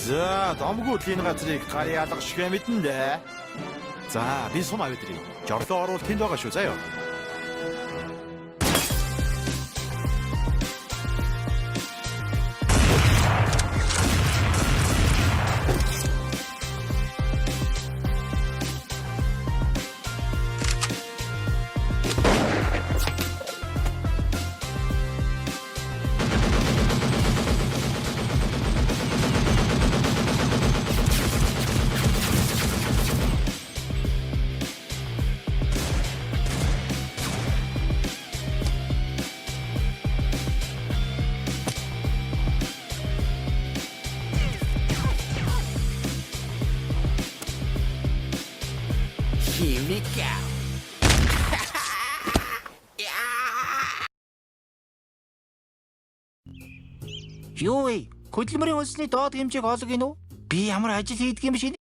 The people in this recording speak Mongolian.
За, домгууд энэ газрыг гарын алга шиг мэдэн дээ. За, би сум авъядрий. Жорлоо оруул тэнд байгаа шүү заяа. Here we go. Юу вэ? Хөдөлмөрийн үндэсний доод хэмжээг олох гинөө? Би ямар ажил хийдэг юм шиг